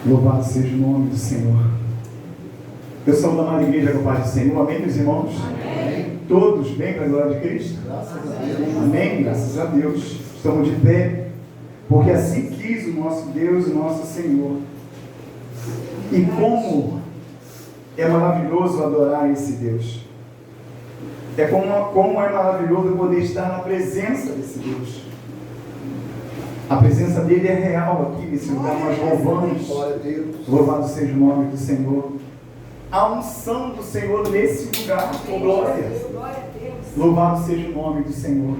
Louvado seja o nome do Senhor. Eu sou da amada igreja com a paz do Senhor. Amém, meus irmãos? Amém. Todos bem para a glória de Cristo? Graças a Deus. Amém, graças a Deus. Estamos de pé, porque assim quis o nosso Deus e o nosso Senhor. E como é maravilhoso adorar esse Deus. Como é maravilhoso poder estar na presença desse Deus. A presença dele é real aqui nesse lugar. Nós louvamos. Louvado seja o nome do Senhor. A unção do Senhor nesse lugar. Oh, glória. Louvado seja o nome do Senhor.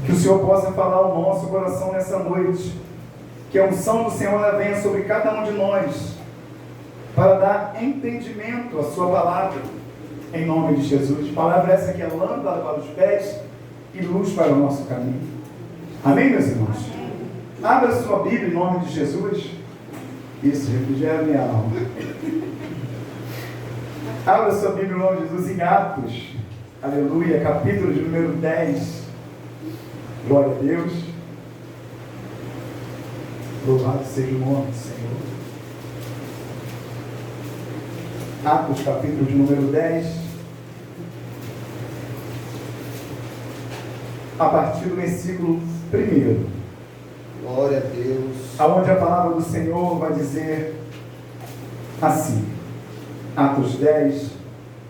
Que o Senhor possa falar ao nosso coração nessa noite. Que a unção do Senhor venha sobre cada um de nós. Para dar entendimento à sua palavra. Em nome de Jesus. Palavra essa que é lâmpada para os pés e luz para o nosso caminho. Amém, meus irmãos? Amém. Abra sua Bíblia em nome de Jesus. Isso, refrigera minha alma. Abra sua Bíblia em nome de Jesus em Atos. Aleluia, capítulo de número 10. Glória a Deus. Louvado seja o nome do Senhor. Atos, capítulo de número 10. A partir do versículo 1. Glória a Deus. Aonde a palavra do Senhor vai dizer assim. Atos 10,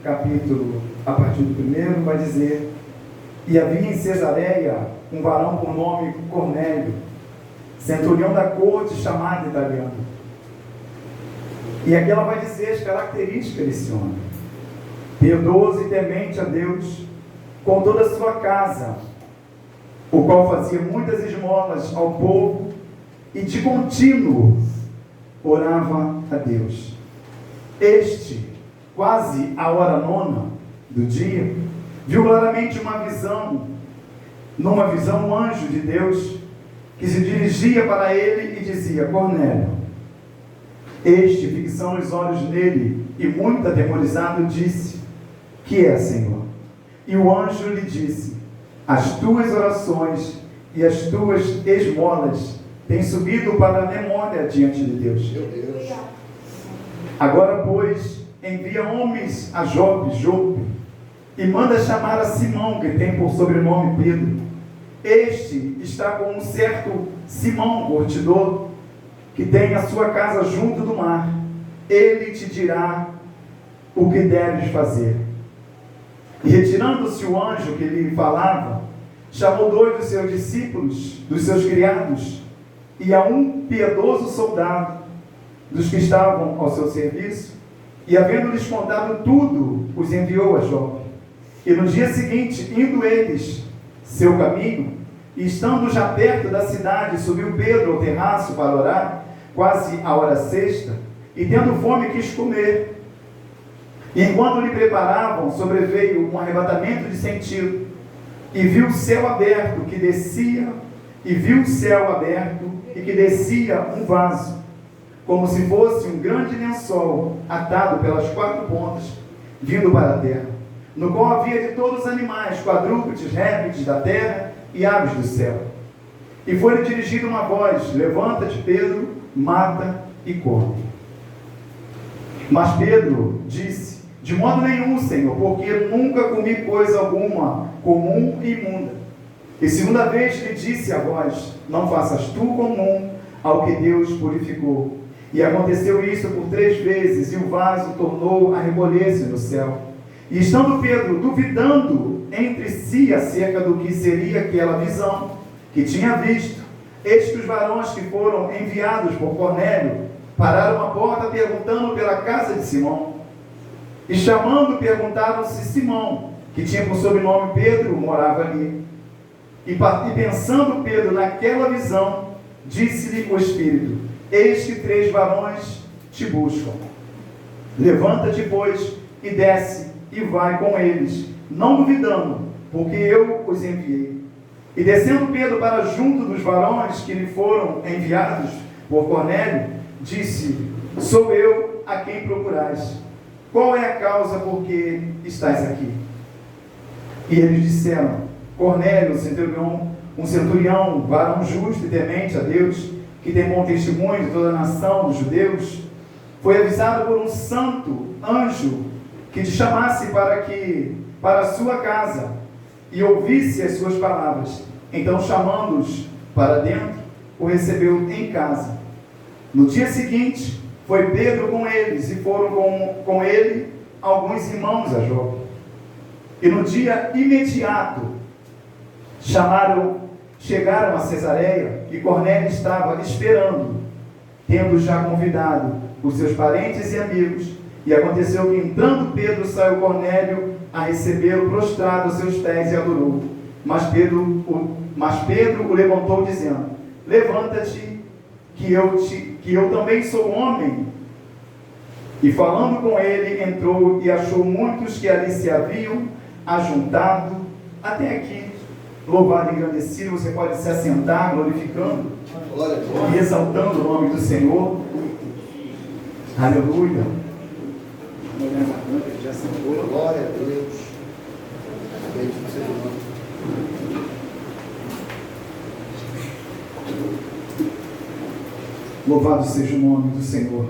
capítulo, a partir do 1, vai dizer: E havia em Cesareia um varão por nome Cornélio, centurião da corte, chamado italiano. E aqui ela vai dizer as características desse homem: piedoso e temente a Deus, com toda a sua casa, o qual fazia muitas esmolas ao povo e de contínuo orava a Deus. Este, quase à hora 9 do dia, viu claramente numa visão, um anjo de Deus que se dirigia para ele e dizia: Cornélio. Este, fixando os olhos nele e muito atemorizado, disse: Que é, Senhor? E o anjo lhe disse: As tuas orações e as tuas esmolas têm subido para a memória diante de Deus. Meu Deus. Agora, pois, envia homens a Jope, e manda chamar a Simão, que tem por sobrenome Pedro. Este está com um certo Simão, curtidor, que tem a sua casa junto do mar. Ele te dirá o que deves fazer. E retirando-se o anjo que lhe falava, chamou 2 dos seus discípulos, dos seus criados, e a um piedoso soldado, dos que estavam ao seu serviço, e havendo-lhes contado tudo, os enviou a Jope. E no dia seguinte, indo eles seu caminho, e estando já perto da cidade, subiu Pedro ao terraço para orar, quase à hora 6, e tendo fome quis comer. E enquanto lhe preparavam, sobreveio um arrebatamento de sentido, e viu o céu aberto que descia, um vaso, como se fosse um grande lençol, atado pelas 4 pontas, vindo para a terra, no qual havia de todos os animais, quadrúpedes, répteis da terra e aves do céu. E foi-lhe dirigida uma voz: Levanta-te, Pedro, mata e come. Mas Pedro disse: De modo nenhum, Senhor, porque nunca comi coisa alguma comum e imunda. E segunda vez lhe disse a voz: Não faças tu comum ao que Deus purificou. E aconteceu isso por 3 vezes, e o vaso tornou a recolher-se no céu. E estando Pedro duvidando entre si acerca do que seria aquela visão que tinha visto, eis que os varões que foram enviados por Cornélio pararam à porta perguntando pela casa de Simão. E chamando, perguntaram se Simão, que tinha por sobrenome Pedro, morava ali. E pensando Pedro naquela visão, disse-lhe o Espírito: Eis que 3 varões te buscam. Levanta-te, pois, e desce, e vai com eles, não duvidando, porque eu os enviei. E descendo Pedro para junto dos varões que lhe foram enviados por Cornélio, disse: Sou eu a quem procurais. qual é a causa por que estás aqui? E eles disseram: Cornélio, um centurião, varão justo e temente a Deus, que tem bom testemunho de toda a nação dos judeus, foi avisado por um santo anjo que te chamasse para a sua casa e ouvisse as suas palavras. Então, chamando-os para dentro, o recebeu em casa. No dia seguinte, foi Pedro com eles, e foram com ele alguns irmãos a Jope. E no dia imediato, chegaram a Cesareia, e Cornélio estava esperando, tendo já convidado os seus parentes e amigos. E aconteceu que, entrando Pedro, saiu Cornélio a recebê-lo, prostrado aos seus pés, e adorou. Mas Pedro o levantou, dizendo: Levanta-te, que eu também sou homem. E falando com ele, entrou e achou muitos que ali se haviam ajuntado. Até aqui, louvado e engrandecido, você pode se assentar, glorificando e exaltando o nome do Senhor. Aleluia. Glória a Deus. Bendito seja o nome. Louvado seja o nome do Senhor.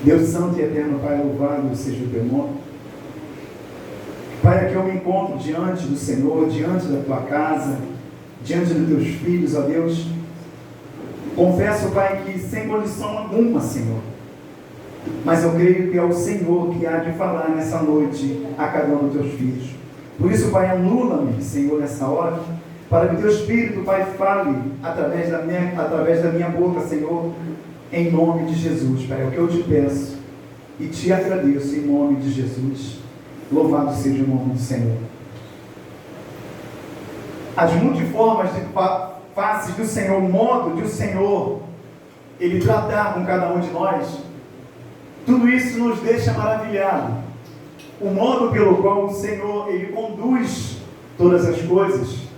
Deus Santo e Eterno, Pai, louvado seja o teu nome. Pai, aqui eu me encontro diante do Senhor, diante da tua casa, diante dos teus filhos, ó Deus. Confesso, Pai, que sem condição alguma, Senhor, mas eu creio que é o Senhor que há de falar nessa noite a cada um dos teus filhos. Por isso, Pai, anula-me, Senhor, nessa hora, para que o teu Espírito, Pai, fale através da minha boca, Senhor, em nome de Jesus, Pai. É o que eu te peço e te agradeço em nome de Jesus. Louvado seja o nome do Senhor. As multiformes de faces do Senhor, o modo de o Senhor Ele tratar com cada um de nós, tudo isso nos deixa maravilhado. O modo pelo qual o Senhor Ele conduz todas as coisas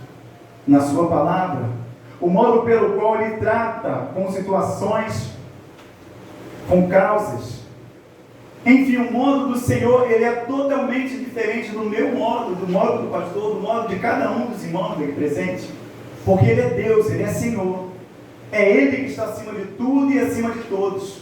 na sua palavra, o modo pelo qual Ele trata com situações, com causas. Enfim, o modo do Senhor, ele é totalmente diferente do meu modo, do modo do pastor, do modo de cada um dos irmãos aqui presentes, porque Ele é Deus, Ele é Senhor. É Ele que está acima de tudo e acima de todos.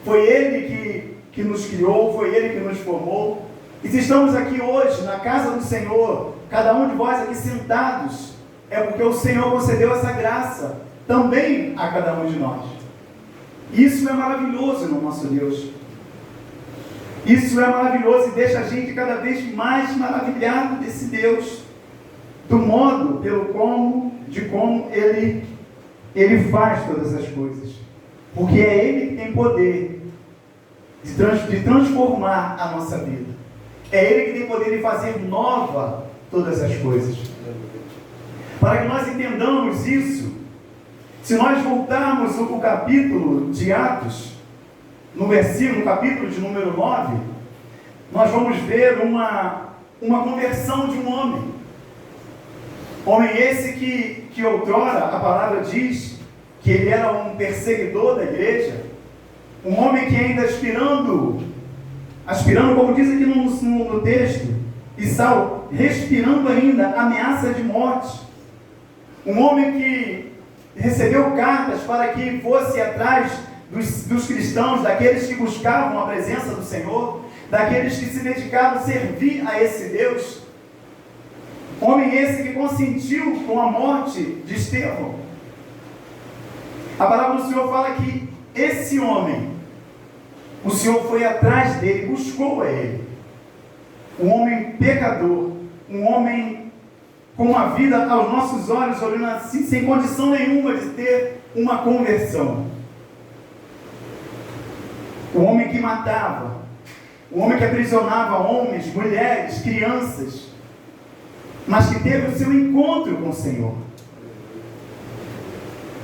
Foi Ele que nos criou, foi Ele que nos formou. E se estamos aqui hoje, na casa do Senhor, cada um de vós aqui sentados, é porque o Senhor concedeu essa graça também a cada um de nós. Isso é maravilhoso no nosso Deus. Isso é maravilhoso e deixa a gente cada vez mais maravilhado desse Deus, do modo de como Ele faz todas as coisas, porque é Ele que tem poder de transformar a nossa vida, é Ele que tem poder de fazer nova todas as coisas. Para que nós entendamos isso, se nós voltarmos o capítulo de Atos, no capítulo de número 9, nós vamos ver uma conversão de um homem. Homem esse que outrora a palavra diz que ele era um perseguidor da igreja, um homem que ainda aspirando como diz aqui no texto, e Saulo, respirando ainda ameaça de morte. Um homem que recebeu cartas para que fosse atrás dos cristãos, daqueles que buscavam a presença do Senhor, daqueles que se dedicavam a servir a esse Deus. Homem esse que consentiu com a morte de Estevão. A palavra do Senhor fala que esse homem, o Senhor foi atrás dele, buscou a ele. Um homem pecador, um homem com a vida aos nossos olhos, olhando assim, sem condição nenhuma de ter uma conversão. Um homem que matava, um homem que aprisionava homens, mulheres, crianças, mas que teve o seu encontro com o Senhor.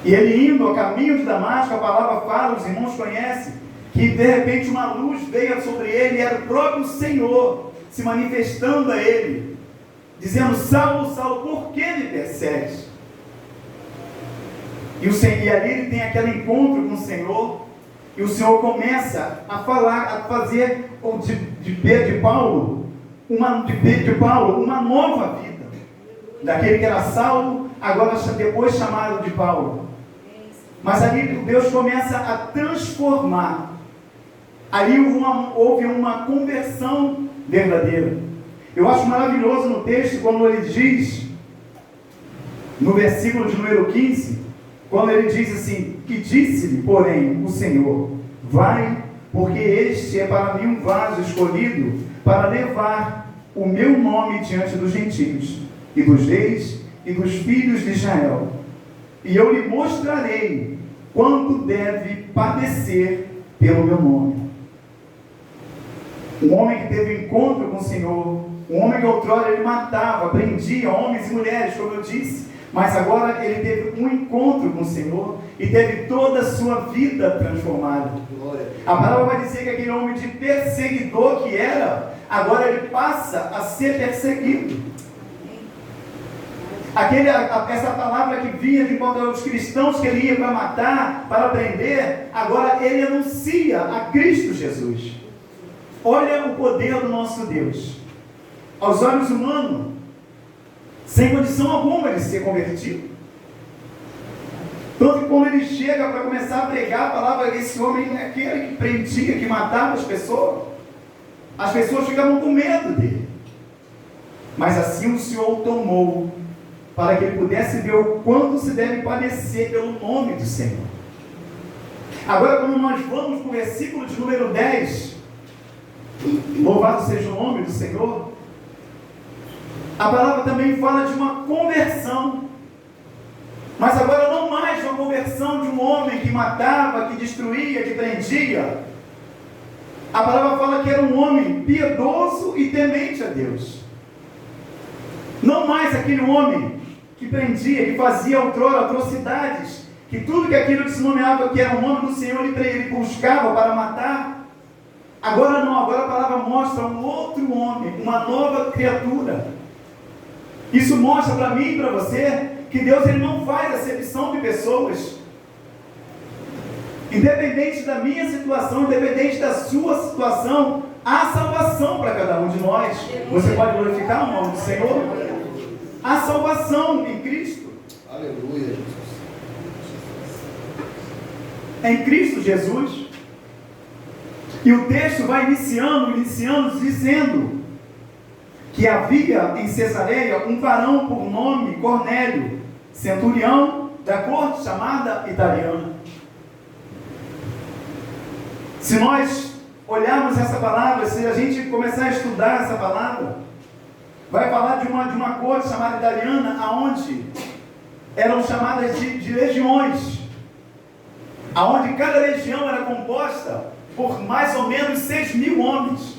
E ele indo a caminho de Damasco, a palavra fala, os irmãos conhecem, que de repente uma luz veio sobre ele, e era o próprio Senhor se manifestando a ele, dizendo: Saulo, Saulo, por que me persegues? E ali ele tem aquele encontro com o Senhor, e o Senhor começa a falar, a fazer de Paulo uma nova vida. Daquele que era Saulo, agora depois chamado de Paulo. Mas ali Deus começa a transformar. Ali houve uma conversão verdadeira. Eu acho maravilhoso no texto quando ele diz, no versículo de número 15, quando ele diz assim: que disse-lhe, porém, o Senhor: vai, porque este é para mim um vaso escolhido para levar o meu nome diante dos gentios, e dos reis, e dos filhos de Israel. E eu lhe mostrarei quanto deve padecer pelo meu nome. Um homem que teve encontro com o Senhor, um homem que outrora ele matava, prendia homens e mulheres, como eu disse, mas agora ele teve um encontro com o Senhor e teve toda a sua vida transformada. A palavra vai dizer que aquele homem de perseguidor que era, agora ele passa a ser perseguido. Essa palavra que vinha de encontro aos cristãos que ele ia para matar, para prender, agora ele anuncia a Cristo Jesus. Olha o poder do nosso Deus. Aos olhos humanos, sem condição alguma de ser convertido. Tanto que quando ele chega para começar a pregar a palavra, esse homem é aquele que prendia, que matava as pessoas ficavam com medo dele. Mas assim o Senhor o tomou, para que ele pudesse ver o quanto se deve padecer pelo nome do Senhor. Agora, quando nós vamos para o versículo de número 10, louvado seja o nome do Senhor, a palavra também fala de uma conversão, mas agora não mais uma conversão de um homem que matava, que destruía, que prendia. A palavra fala que era um homem piedoso e temente a Deus. Não mais aquele homem que prendia, que fazia outrora atrocidades, que tudo que aquilo que se nomeava que era o nome do Senhor ele buscava para matar. Agora não, agora a palavra mostra um outro homem, uma nova criatura. Isso mostra para mim e para você que Deus ele não faz acepção de pessoas. Independente da minha situação, independente da sua situação, há salvação para cada um de nós. Você pode glorificar o nome do Senhor? Há salvação em Cristo. Aleluia, Jesus. Em Cristo Jesus. E o texto vai iniciando dizendo que havia em Cesareia um varão por nome Cornélio, centurião da corte chamada italiana. Se nós olharmos essa palavra, se a gente começar a estudar essa palavra, vai falar de uma corte chamada italiana, aonde eram chamadas de legiões, aonde cada legião era composta por mais ou menos 6.000 homens.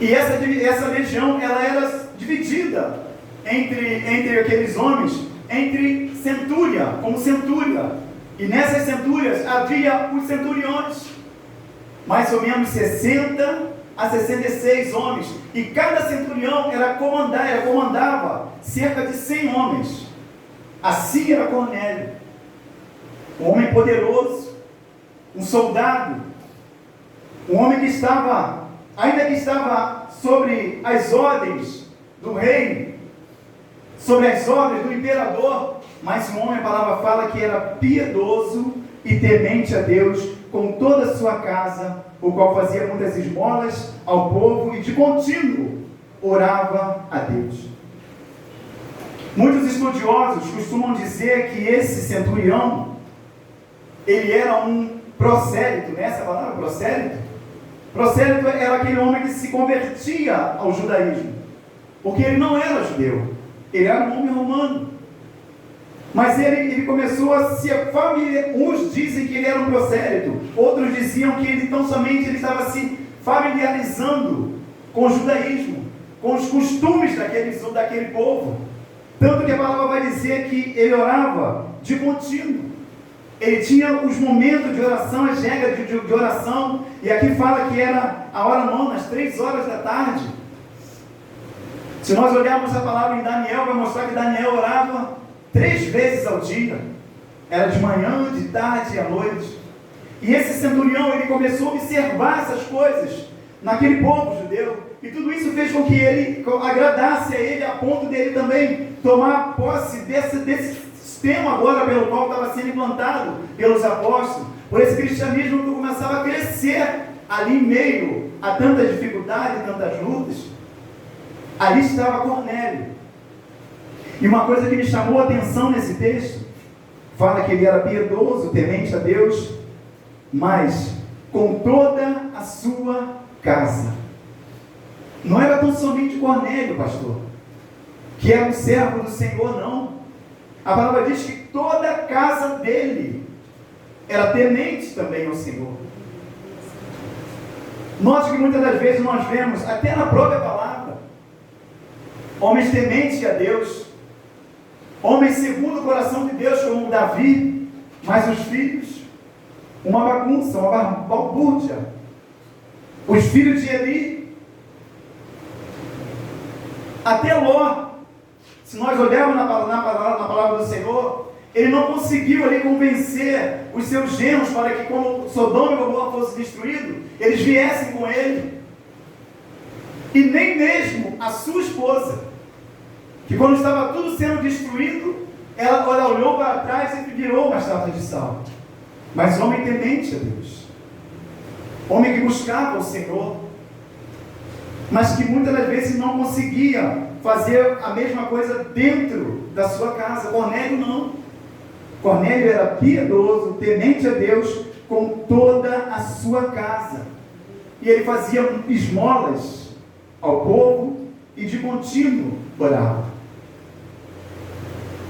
E essa legião, ela era dividida entre aqueles homens, entre centúria, como centúria. E nessas centúrias havia os centuriões, mais ou menos 60 a 66 homens. E cada centurião comandava cerca de 100 homens. Assim era Cornélio, um homem poderoso, um soldado, um homem que estava, ainda que estava sobre as ordens do rei, sobre as ordens do imperador, mas um homem, a palavra fala que era piedoso e temente a Deus com toda a sua casa, o qual fazia muitas esmolas ao povo e de contínuo orava a Deus. Muitos estudiosos costumam dizer que esse centurião, ele era um prosélito, né? Essa palavra prosélito? Prosélito era aquele homem que se convertia ao judaísmo, porque ele não era judeu, ele era um homem romano. Mas ele começou a se familiarizar. Uns dizem que ele era um prosélito, outros diziam que ele tão somente ele estava se familiarizando com o judaísmo, com os costumes daquele povo. Tanto que a palavra vai dizer que ele orava de contínuo. Ele tinha os momentos de oração, as regras de oração, e aqui fala que era a hora nona, às 3 horas da tarde. Se nós olharmos a palavra em Daniel, vai mostrar que Daniel orava 3 vezes ao dia. Era de manhã, de tarde e à noite. E esse centurião, ele começou a observar essas coisas naquele povo judeu, e tudo isso fez com que ele agradasse a ele, a ponto dele também tomar posse desse sistema agora pelo qual estava sendo implantado pelos apóstolos. Por esse cristianismo que começava a crescer ali em meio a tantas dificuldades, tantas lutas. Ali estava Cornélio. E uma coisa que me chamou a atenção nesse texto, fala que ele era piedoso, temente a Deus, mas com toda a sua casa. Não era tão somente Cornélio, pastor, que era um servo do Senhor, não. A palavra diz que toda a casa dele era temente também ao Senhor. Note que muitas das vezes nós vemos, até na própria palavra, homens tementes a Deus, homens segundo o coração de Deus, como Davi, mas os filhos, uma bagunça, uma balbúrdia. Os filhos de Eli, até Ló, se nós olharmos na palavra do Senhor, ele não conseguiu ali convencer os seus genros para que quando Sodoma e Gomorra fosse destruído, eles viessem com ele. E nem mesmo a sua esposa, que quando estava tudo sendo destruído, ela olhou para trás e virou uma estátua de sal. Mas homem temente a Deus, homem que buscava o Senhor, mas que muitas das vezes não conseguia fazer a mesma coisa dentro da sua casa. Cornélio não. Cornélio era piedoso, temente a Deus com toda a sua casa. E ele fazia esmolas ao povo e de contínuo orava.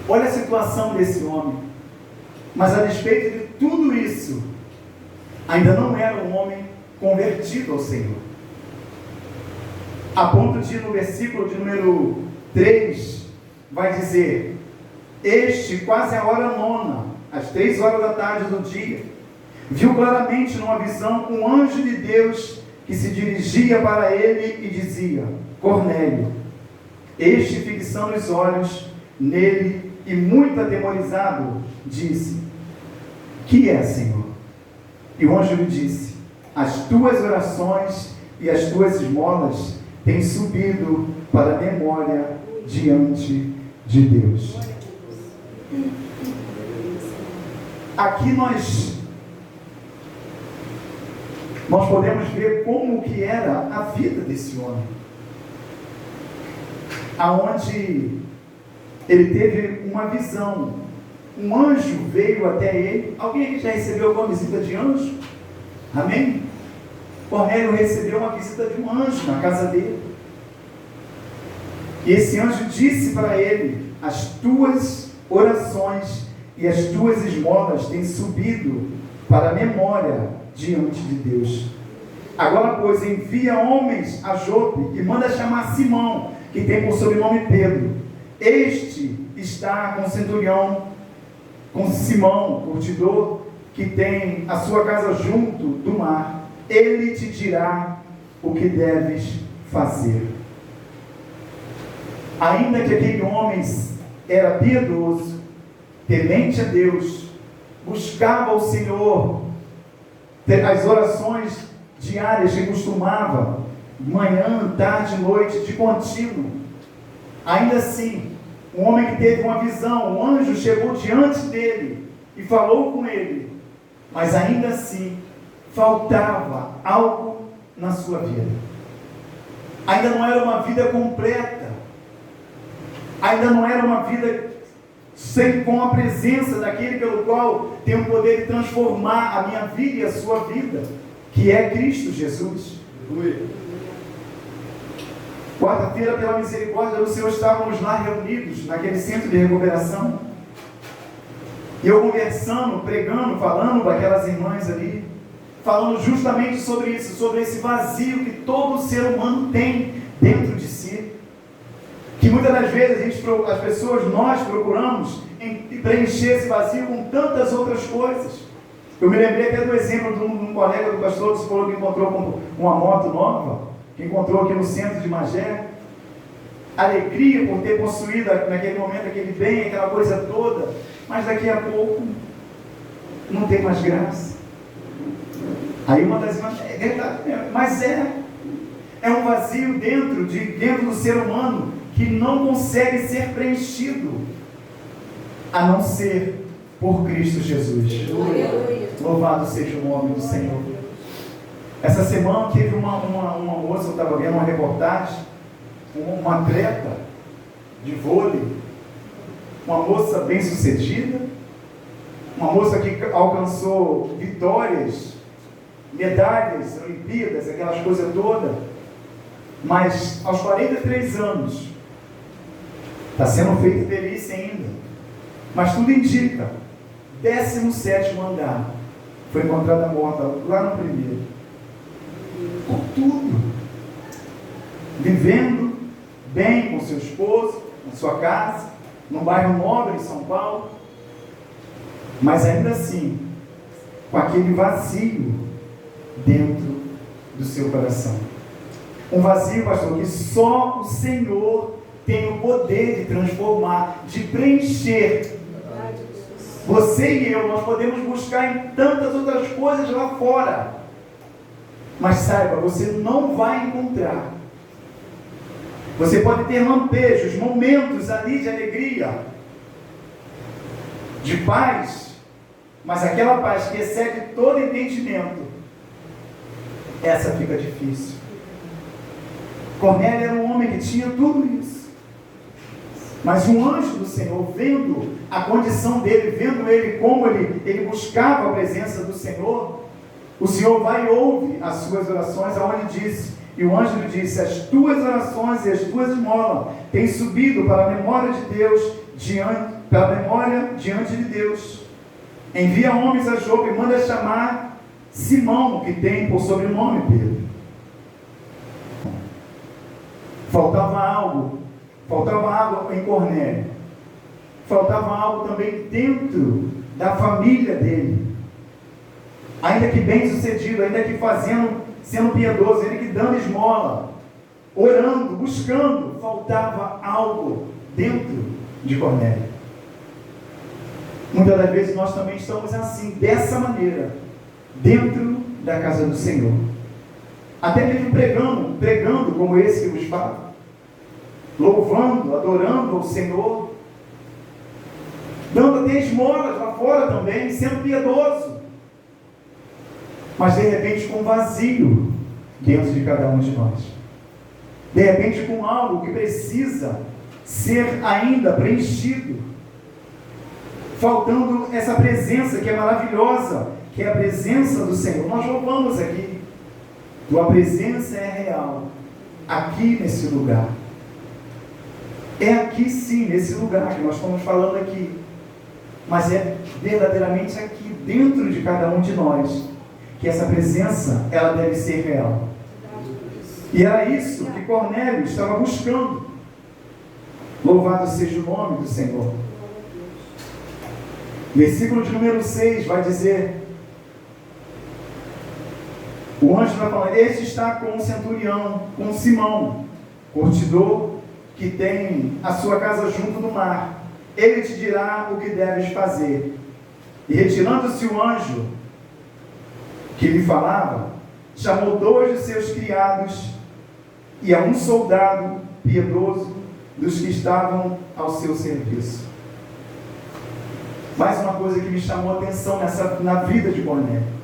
Olha a situação desse homem. Mas a despeito de tudo isso, ainda não era um homem convertido ao Senhor. A ponto de, no versículo de número 3, vai dizer: este, quase a hora nona, às 3 horas da tarde do dia, viu claramente numa visão um anjo de Deus que se dirigia para ele e dizia: Cornélio. Este, fixando os olhos nele e muito atemorizado, disse: que é, Senhor? E o anjo lhe disse: as tuas orações e as tuas esmolas têm subido para a memória diante de Deus. Aqui nós podemos ver como que era a vida desse homem, aonde ele teve uma visão. Um anjo veio até ele. Alguém aqui já recebeu alguma visita de anjo? Amém? Cornélio recebeu uma visita de um anjo na casa dele. E esse anjo disse para ele: as tuas orações e as tuas esmolas têm subido para a memória diante de Deus. Agora, pois, envia homens a Jope e manda chamar Simão, que tem por sobrenome Pedro. Este está com o centurião, com Simão, curtidor, que tem a sua casa junto do mar. Ele te dirá o que deves fazer. Ainda que aquele homem era piedoso, temente a Deus, buscava o Senhor, as orações diárias que costumava, manhã, tarde, noite, de contínuo, ainda assim, um homem que teve uma visão, um anjo chegou diante dele e falou com ele, mas ainda assim, faltava algo na sua vida. Ainda não era uma vida completa, ainda não era uma vida com a presença daquele pelo qual tem o poder de transformar a minha vida e a sua vida, que é Cristo Jesus. Quarta-feira, pela misericórdia do Senhor, estávamos lá reunidos, naquele centro de recuperação, e eu conversando, pregando, falando para aquelas irmãs ali, falando justamente sobre isso, sobre esse vazio que todo ser humano tem dentro de si, que muitas das vezes as pessoas, nós procuramos preencher esse vazio com tantas outras coisas. Eu me lembrei até do exemplo de um colega do pastor que falou que encontrou uma moto nova, que encontrou aqui no centro de Magé, alegria por ter possuído naquele momento aquele bem, aquela coisa toda, mas daqui a pouco não tem mais graça. Aí uma das irmãs, é verdade, mas é um vazio dentro do ser humano que não consegue ser preenchido, a não ser por Cristo Jesus. Louvado seja o nome do Senhor. Essa semana teve uma moça, eu estava vendo uma reportagem, uma atleta de vôlei, uma moça bem sucedida, uma moça que alcançou vitórias, medalhas, Olimpíadas, aquelas coisas todas, mas aos 43 anos, está sendo feita velhice ainda, mas tudo indica, 17º andar, foi encontrada morta lá no primeiro, por tudo, vivendo bem com seu esposo, na sua casa, num bairro nobre em São Paulo, mas ainda assim, com aquele vazio dentro do seu coração. Um vazio, pastor, que só o Senhor tem o poder de transformar, de preencher. Você e eu, nós podemos buscar em tantas outras coisas lá fora, mas saiba, você não vai encontrar. Você pode ter lampejos, momentos ali de alegria, de paz, mas aquela paz que excede todo entendimento, essa fica difícil. Cornélio era um homem que tinha tudo isso, mas um anjo do Senhor, vendo a condição dele, vendo ele como ele buscava a presença do Senhor, o Senhor vai e ouve as suas orações, aonde disse, e o anjo lhe disse, as tuas orações e as tuas esmolas têm subido para a memória de Deus, diante de Deus. Envia homens a Jope e manda chamar Simão, que tem por sobrenome Pedro. Faltava algo em Cornélio, faltava algo também dentro da família dele, ainda que bem sucedido, ainda que sendo piedoso, ainda que dando esmola, orando, buscando, faltava algo dentro de Cornélio. Muitas das vezes nós também estamos assim, dessa maneira, dentro da casa do Senhor. Até mesmo pregando como esse que vos fala, louvando, adorando ao Senhor, dando até esmolas lá fora também, sendo piedoso, mas de repente com vazio dentro de cada um de nós, de repente com algo que precisa ser ainda preenchido, faltando essa presença que é maravilhosa, que é a presença do Senhor. Nós louvamos aqui, tua presença é real, aqui nesse lugar. É aqui sim, nesse lugar que nós estamos falando aqui, mas é verdadeiramente aqui, dentro de cada um de nós, que essa presença, ela deve ser real. E era isso que Cornélio estava buscando. Louvado seja o nome do Senhor. Versículo de número 6 vai dizer, o anjo vai falar, este está com um centurião, com Simão, curtidor, que tem a sua casa junto do mar. Ele te dirá o que deves fazer. E retirando-se o anjo que lhe falava, chamou 2 de seus criados e a um soldado piedoso dos que estavam ao seu serviço. Mais uma coisa que me chamou a atenção na vida de Cornélio.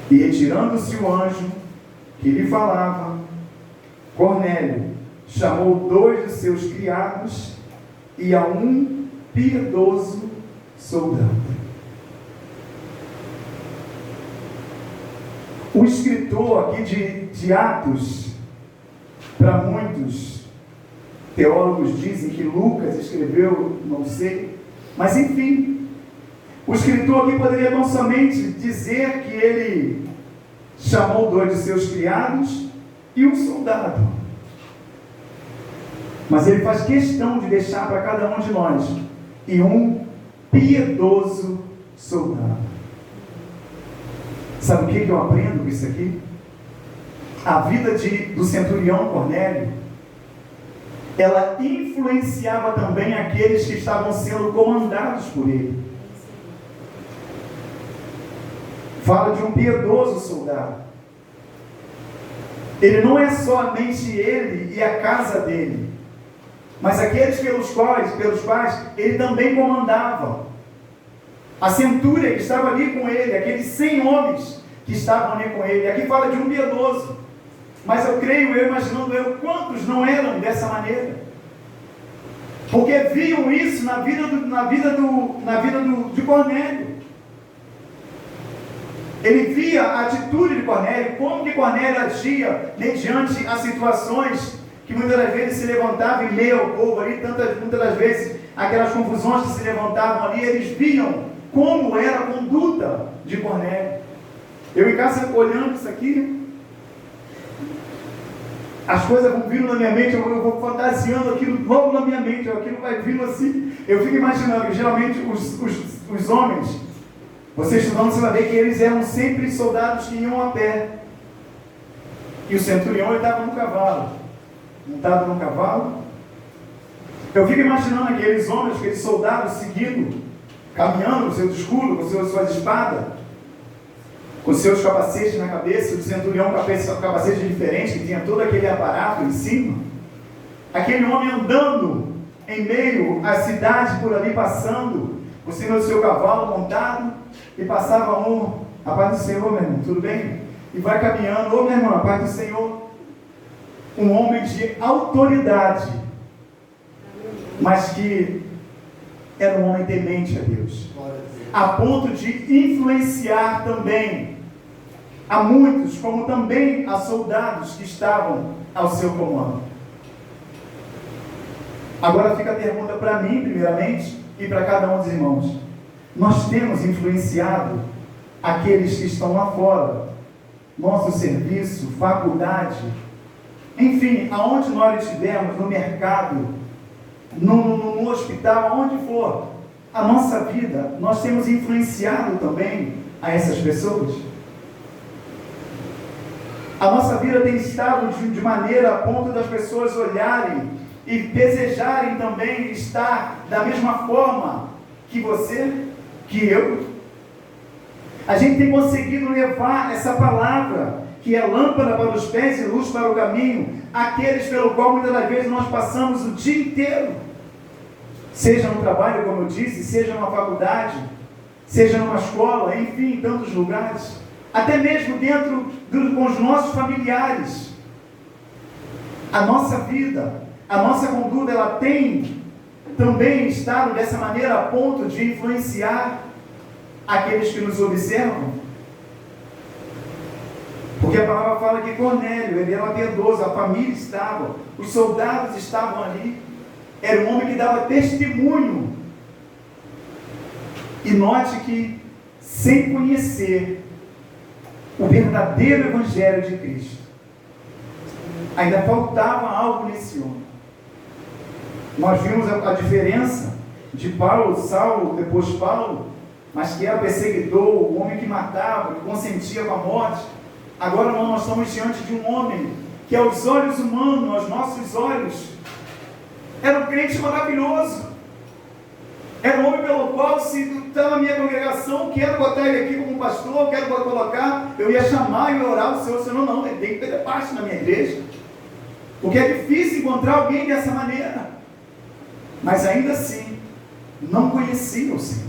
E retirando-se o anjo que lhe falava, Cornélio chamou 2 de seus criados e a um piedoso soldado. O escritor aqui de Atos, para muitos teólogos dizem que Lucas escreveu, não sei, mas enfim, o escritor aqui poderia não somente dizer que ele chamou 2 de seus criados e um soldado, mas ele faz questão de deixar para cada um de nós e um piedoso soldado. Sabe o que eu aprendo com isso aqui? A vida do centurião Cornélio, ela influenciava também aqueles que estavam sendo comandados por ele. Fala de um piedoso soldado. Ele não é somente ele e a casa dele, mas aqueles pelos quais ele também comandava. A centúria que estava ali com ele, aqueles 100 homens que estavam ali com ele. Aqui fala de um piedoso. Mas eu imaginando quantos não eram dessa maneira? Porque viam isso na vida de Cornélio. Ele via a atitude de Cornélio, como que Cornélio agia mediante as situações que muitas das vezes se levantavam em meio ao povo ali, muitas das vezes aquelas confusões que se levantavam ali, eles viam como era a conduta de Cornélio. Eu em casa olhando isso aqui, as coisas vão vindo na minha mente, eu vou fantasiando aquilo logo na minha mente, aquilo vai vindo assim, eu fico imaginando, geralmente os homens, você estudando, você vai ver que eles eram sempre soldados que iam a pé. E o centurião, ele estava no cavalo. Montado no cavalo. Eu fico imaginando aqueles homens, aqueles soldados seguindo, caminhando com seus escudos, com suas espadas, com seus capacetes na cabeça. O centurião com capacete diferente, que tinha todo aquele aparato em cima. Aquele homem andando em meio à cidade por ali, passando por cima do seu cavalo montado. E passava a paz do Senhor, meu irmão, tudo bem? E vai caminhando, meu irmão, a paz do Senhor. Um homem de autoridade, mas que era um homem temente a Deus, a ponto de influenciar também a muitos, como também a soldados que estavam ao seu comando. Agora fica a pergunta para mim, primeiramente, e para cada um dos irmãos. Nós temos influenciado aqueles que estão lá fora, nosso serviço, faculdade, enfim, aonde nós estivermos, no mercado, no hospital, aonde for, a nossa vida, nós temos influenciado também a essas pessoas? A nossa vida tem estado de maneira a ponto das pessoas olharem e desejarem também estar da mesma forma que você, que eu. A gente tem conseguido levar essa palavra, que é lâmpada para os pés e luz para o caminho, àqueles pelo qual muitas das vezes nós passamos o dia inteiro, seja no trabalho, como eu disse, seja numa faculdade, seja numa escola, enfim, em tantos lugares, até mesmo dentro com os nossos familiares. A nossa vida, a nossa conduta, ela tem também estado dessa maneira a ponto de influenciar aqueles que nos observam. Porque a palavra fala que Cornélio, ele era piedoso, a família estava, os soldados estavam ali, era um homem que dava testemunho. E note que, sem conhecer o verdadeiro Evangelho de Cristo, ainda faltava algo nesse homem. Nós vimos a diferença de Paulo, Saulo, depois Paulo, mas que era perseguidor, o homem que matava, que consentia com a morte. Agora nós estamos diante de um homem que aos olhos humanos, aos nossos olhos, era um crente maravilhoso. Era um homem pelo qual, se está na minha congregação, quero botar ele aqui como pastor, quero colocar, eu ia chamar e orar o Senhor, não, ele tem que ter parte na minha igreja. Porque é difícil encontrar alguém dessa maneira. Mas ainda assim, não conhecia o Senhor.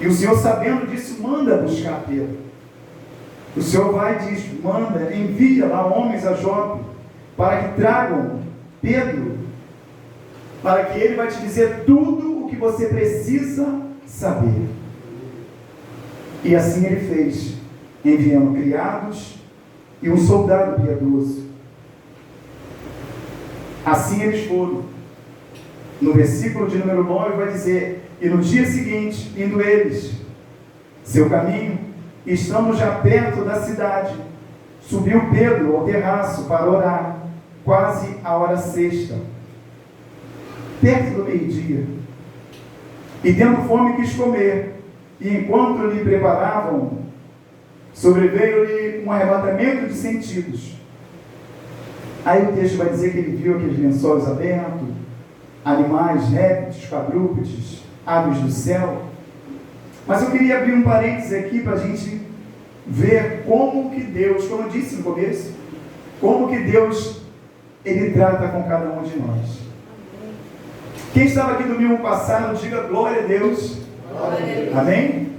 E o Senhor, sabendo disso, manda buscar Pedro. O Senhor vai e diz, manda, envia lá homens a Jope, para que tragam Pedro, para que ele vai te dizer tudo o que você precisa saber. E assim ele fez, enviando criados e um soldado piedoso. Assim eles foram. No versículo de número 9 vai dizer, e no dia seguinte, indo eles seu caminho, estando já perto da cidade, subiu Pedro ao terraço para orar, quase a hora sexta, perto do meio-dia. E tendo fome quis comer, e enquanto lhe preparavam, sobreveio-lhe um arrebatamento de sentidos. Aí o texto vai dizer que ele viu aqueles lençóis abertos, animais, répteis, quadrúpedes, aves do céu. Mas eu queria abrir um parênteses aqui para a gente ver como que Deus, como eu disse no começo, como que Deus, Ele trata com cada um de nós. Quem estava aqui domingo passado, diga glória a Deus. Glória a Deus. Amém?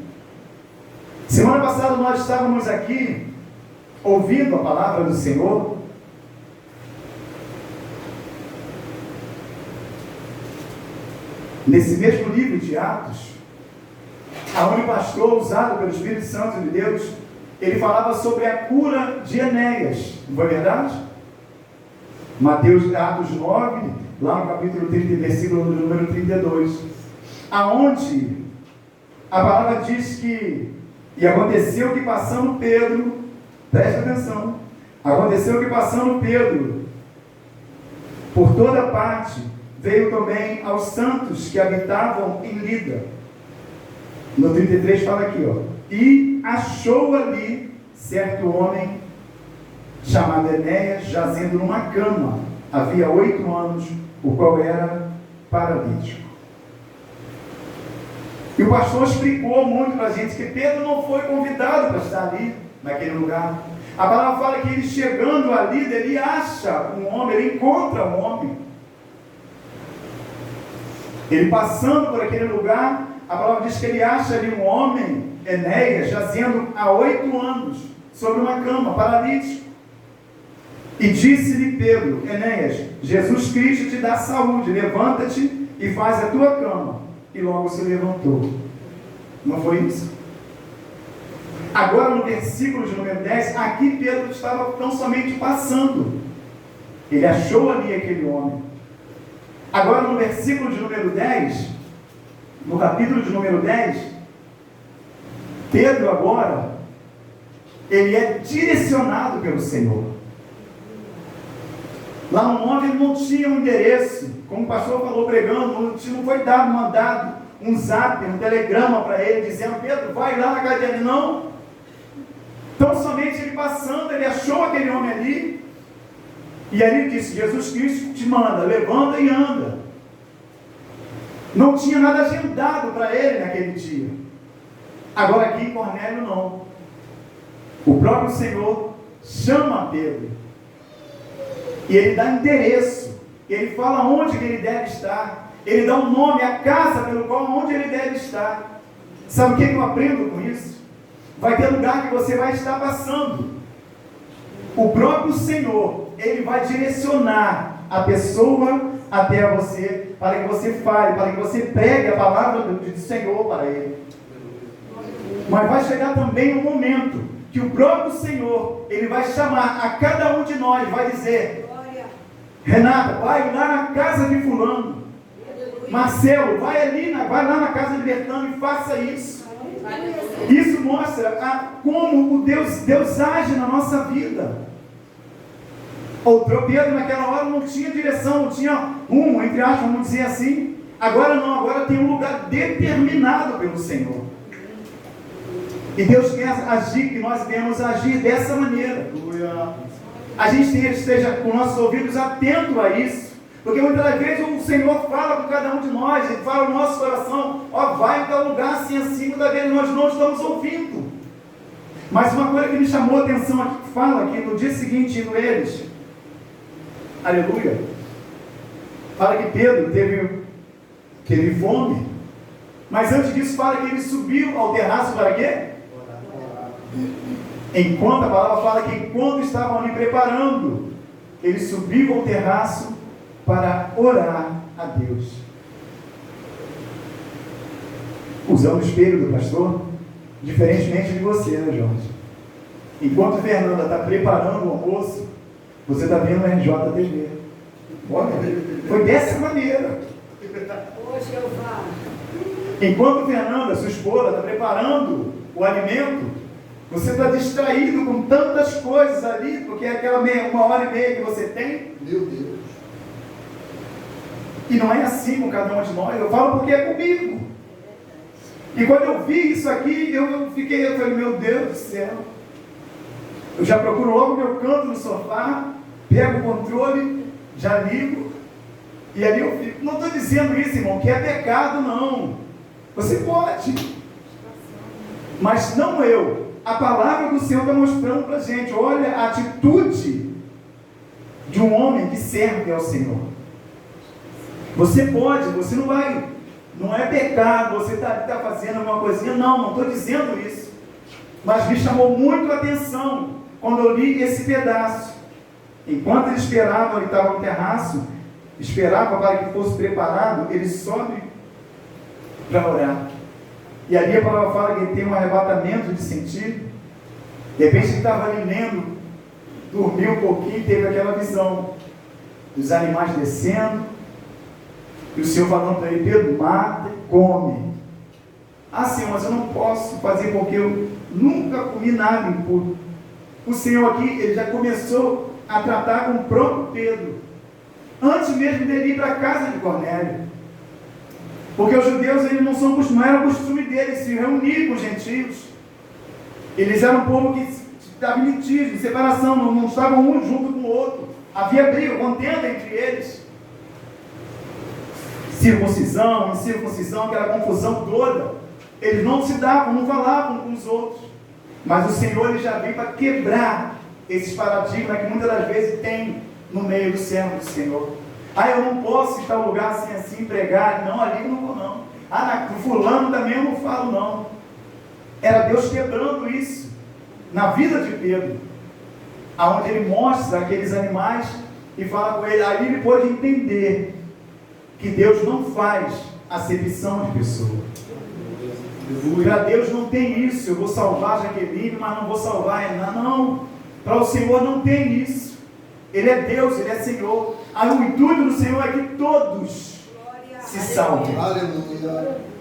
Semana passada nós estávamos aqui ouvindo a palavra do Senhor. Nesse mesmo livro de Atos, aonde o pastor, usado pelo Espírito Santo de Deus, ele falava sobre a cura de Enéas. Não foi verdade? Atos 9, lá no capítulo 30, versículo número 32, aonde a palavra diz que, e aconteceu que passando Pedro, preste atenção, aconteceu que passando Pedro por toda parte, veio também aos santos que habitavam em Lida. No 33 fala aqui, ó, e achou ali certo homem chamado Enéas, jazendo numa cama, havia 8 anos, o qual era paralítico. E o pastor explicou muito para a gente que Pedro não foi convidado para estar ali, naquele lugar. A palavra fala que ele chegando ali, ele acha um homem, ele encontra um homem. Ele passando por aquele lugar, a palavra diz que ele acha ali um homem, Enéas, jazendo há 8 anos, sobre uma cama, paralítico. E disse-lhe Pedro, Enéas, Jesus Cristo te dá saúde, levanta-te e faz a tua cama. E logo se levantou. Não foi isso? Agora no versículo de número 10, aqui Pedro estava tão somente passando. Ele achou ali aquele homem. Agora no versículo de número 10, no capítulo de número 10, Pedro agora, ele é direcionado pelo Senhor. Lá no 9 ele não tinha um endereço, como o pastor falou pregando, não foi mandado um zap, um telegrama para ele, dizendo, Pedro, vai lá na casa dele, não. Então somente ele passando, ele achou aquele homem ali, e ali ele disse, Jesus Cristo te manda, levanta e anda. Não tinha nada agendado para ele naquele dia. Agora aqui em Cornélio não. O próprio Senhor chama Pedro. E ele dá endereço. Ele fala onde que ele deve estar. Ele dá um nome, a casa pelo qual onde ele deve estar. Sabe o que eu aprendo com isso? Vai ter lugar que você vai estar passando. O próprio Senhor, Ele vai direcionar a pessoa até você, para que você fale, para que você pregue a palavra do Senhor para ele. Mas vai chegar também um momento que o próprio Senhor, Ele vai chamar a cada um de nós, vai dizer, Renata, vai lá na casa de fulano. Marcelo, vai lá na casa de Bertano e faça isso. Isso mostra como o Deus age na nossa vida. Outro Pedro naquela hora não tinha direção, não tinha rumo, entre aspas, vamos dizer assim. Agora não, agora tem um lugar determinado pelo Senhor. E Deus quer agir, que nós devemos agir dessa maneira. A gente esteja com nossos ouvidos atentos a isso. Porque muitas vezes o Senhor fala com cada um de nós, Ele fala no nosso coração, ó, vai em tal lugar assim, assim, muitas vezes nós não estamos ouvindo. Mas uma coisa que me chamou a atenção aqui, fala que no dia seguinte, indo eles, aleluia, fala que Pedro teve fome, mas antes disso fala que ele subiu ao terraço para quê? Enquanto a palavra fala que enquanto estavam ali preparando, ele subiu ao terraço para orar a Deus. Usando o espelho do pastor, diferentemente de você, né, Jorge? Enquanto a Fernanda está preparando o almoço, você está vendo o RJTV. Olha, foi dessa maneira. Hoje eu vá. Enquanto a Fernanda, sua esposa, está preparando o alimento, você está distraído com tantas coisas ali, porque é aquela 1h30 que você tem. Meu Deus. E não é assim com cada um de nós. Eu falo porque é comigo. E quando eu vi isso aqui, eu falei, meu Deus do céu. Eu já procuro logo meu canto no sofá, pego o controle, já ligo, e ali eu fico. Não estou dizendo isso, irmão, que é pecado, não. Você pode. Mas não eu. A palavra do Senhor está mostrando para a gente. Olha a atitude de um homem que serve ao Senhor. Você pode, você não vai, não é pecado, você está fazendo alguma coisinha, não estou dizendo isso. Mas me chamou muito a atenção quando eu li esse pedaço. Enquanto ele esperava, ele estava no terraço, esperava para que fosse preparado, ele sobe para orar. E ali a palavra fala que ele tem um arrebatamento de sentido. De repente ele estava ali lendo, dormiu um pouquinho e teve aquela visão dos animais descendo, e o Senhor falando para ele: Pedro, mata e come. Ah, Senhor, mas eu não posso fazer porque eu nunca comi nada impuro. O Senhor aqui, ele já começou a tratar com o próprio Pedro, antes mesmo dele ir para a casa de Cornélio. Porque os judeus, eles não era o costume deles se reunir com os gentios. Eles eram um povo que estava em litígio, em separação, não estavam um junto com o outro. Havia briga, contenda entre eles. Circuncisão, incircuncisão, aquela confusão toda. Eles não se davam, não falavam com os outros. Mas o Senhor, ele já veio para quebrar esses paradigmas que muitas das vezes tem no meio do servo do Senhor. Ah, eu não posso ir em tal lugar assim, pregar. Não, ali eu não vou não. Ah, no fulano também eu não falo não. Era Deus quebrando isso na vida de Pedro, aonde ele mostra aqueles animais e fala com ele. Aí ele pôde entender que Deus não faz acepção de pessoa. Para Deus não tem isso. Eu vou salvar Jaqueline, mas não vou salvar Renan. Não, para o Senhor não tem isso. Ele é Deus, Ele é Senhor. O intuito do Senhor é que todos se salvem.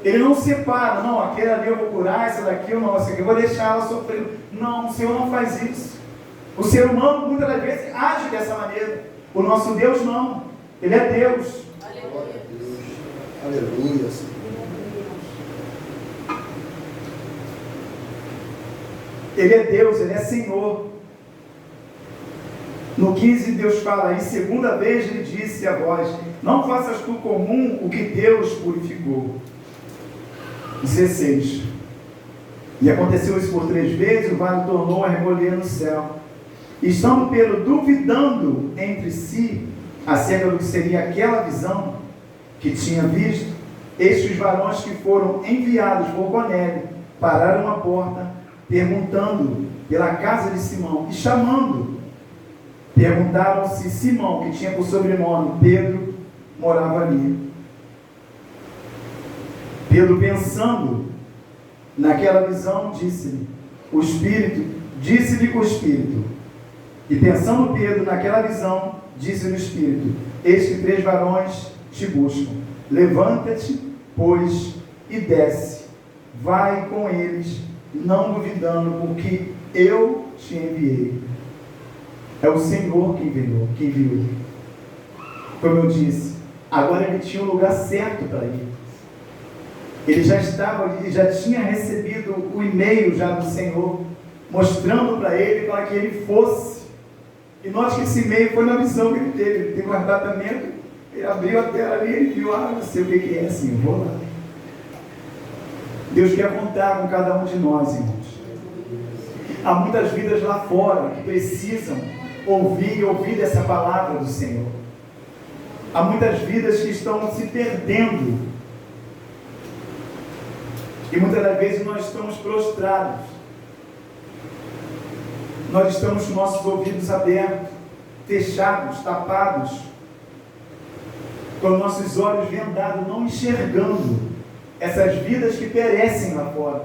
Ele não separa, não, aquele ali eu vou curar, essa daqui eu não, essa aqui eu vou deixar ela sofrer. Não, o Senhor não faz isso. O ser humano muitas das vezes age dessa maneira. O nosso Deus não. Ele é Deus. Aleluia. Ele é Deus, Ele é Senhor. No 15 Deus fala, e segunda vez ele disse a vós: não faças tu comum o que Deus purificou. 16. E aconteceu isso por 3 vezes, o vale tornou a recolher no céu. Estando Pedro duvidando entre si acerca do que seria aquela visão que tinha visto, eis que os varões que foram enviados por Cornélio pararam à porta, perguntando pela casa de Simão e chamando. Perguntaram se Simão, que tinha por sobrenome Pedro, morava ali. Pedro, pensando naquela visão, disse-lhe com o Espírito. E pensando Pedro naquela visão, disse-lhe o Espírito: eis que 3 varões te buscam. Levanta-te, pois, e desce. Vai com eles, não duvidando, porque eu te enviei. É o Senhor que enviou. Como eu disse, agora ele tinha um lugar certo para ir. Ele já tinha recebido o e-mail já do Senhor, mostrando para ele, para que ele fosse. E note que esse e-mail foi na visão que ele teve. Ele teve um arrebatamento, ele abriu a tela ali, ele viu, não sei o que é assim, vou lá. Deus quer contar com cada um de nós, irmãos. Há muitas vidas lá fora que precisam ouvir dessa palavra do Senhor. Há muitas vidas que estão se perdendo. E muitas das vezes nós estamos prostrados. Nós estamos com nossos ouvidos abertos, fechados, tapados, com nossos olhos vendados, não enxergando essas vidas que perecem lá fora,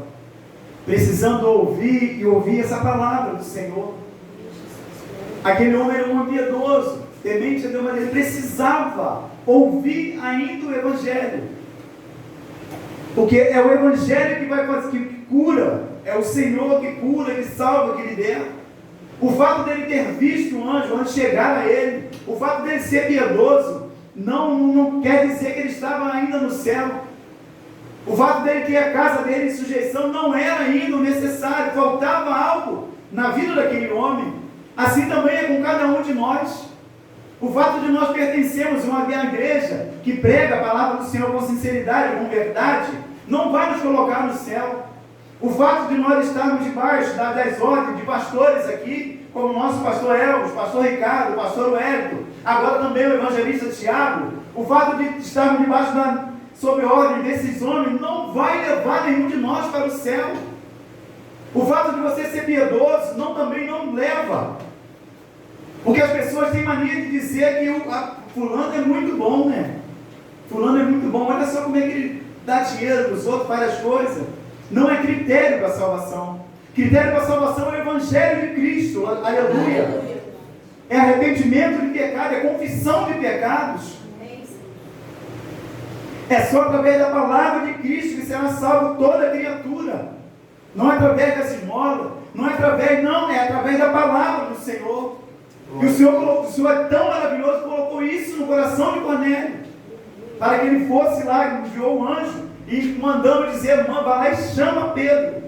precisando ouvir essa palavra do Senhor. Aquele homem era um homem piedoso, temente a Deus, mas ele precisava ouvir ainda o Evangelho, porque é o Evangelho que vai fazer, que cura, é o Senhor que cura, que salva, que liberta. O fato dele ter visto um anjo antes de chegar a ele, o fato dele ser piedoso, não quer dizer que ele estava ainda no céu. O fato dele ter a casa dele em sujeição não era ainda o necessário, faltava algo na vida daquele homem. Assim também é com cada um de nós. O fato de nós pertencermos a uma igreja que prega a palavra do Senhor com sinceridade, com verdade, não vai nos colocar no céu. O fato de nós estarmos debaixo das ordens de pastores aqui, como o nosso pastor Elvis, pastor Ricardo, pastor Wellington, agora também o evangelista Tiago, o fato de estarmos debaixo sob ordem desses homens não vai levar nenhum de nós para o céu. O fato de você ser piedoso também não leva. Porque as pessoas têm mania de dizer que fulano é muito bom, né? Fulano é muito bom, olha só como é que ele dá dinheiro para os outros, faz as coisas. Não é critério para a salvação. Critério para a salvação é o Evangelho de Cristo, aleluia. É arrependimento de pecado, é confissão de pecados. É só através da palavra de Cristo que será salvo toda criatura. Não é através das esmolas, é através da palavra do Senhor. E o Senhor é tão maravilhoso, colocou isso no coração de Cornélio, para que ele fosse lá, enviou um anjo, e mandando dizer, vai lá e chama Pedro,